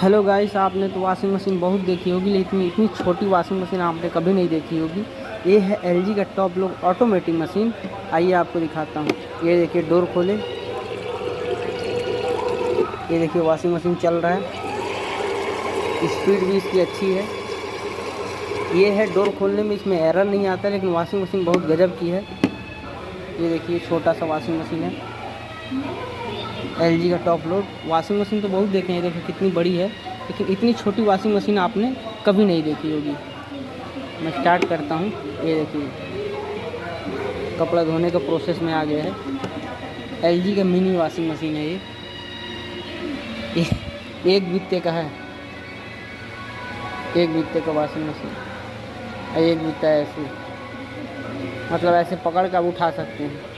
Hello guys, आपने तो washing machine बहुत देखी होगी, लेकिन इतनी छोटी वॉशिंग मशीन आपने कभी नहीं देखी होगी। ये है एलजी का टॉप लोड ऑटोमेटिक मशीन। आइए आपको दिखाता हूँ। ये देखिए, डोर खोले, ये देखिए वॉशिंग मशीन चल रहा है। स्पीड भी इसकी अच्छी है। ये है डोर खोलने में इसमें एरर नहीं आता, लेकिन वॉशिंग मशीन बहुत गजब की है। ये देखिए छोटा सा वॉशिंग मशीन है, एलजी का टॉप लोड। वॉशिंग मशीन तो बहुत देखे हैं, देखिए कितनी बड़ी है, लेकिन इतनी छोटी वॉशिंग मशीन आपने कभी नहीं देखी होगी। मैं स्टार्ट करता हूँ। ये देखिए कपड़ा धोने का प्रोसेस में आ गया है। एलजी का मिनी वॉशिंग मशीन है ये एक बित्ते का है, एक बित्ते का वॉशिंग मशीन। एक बित्ता है ऐसे, मतलब ऐसे पकड़ कर आप उठा सकते हैं।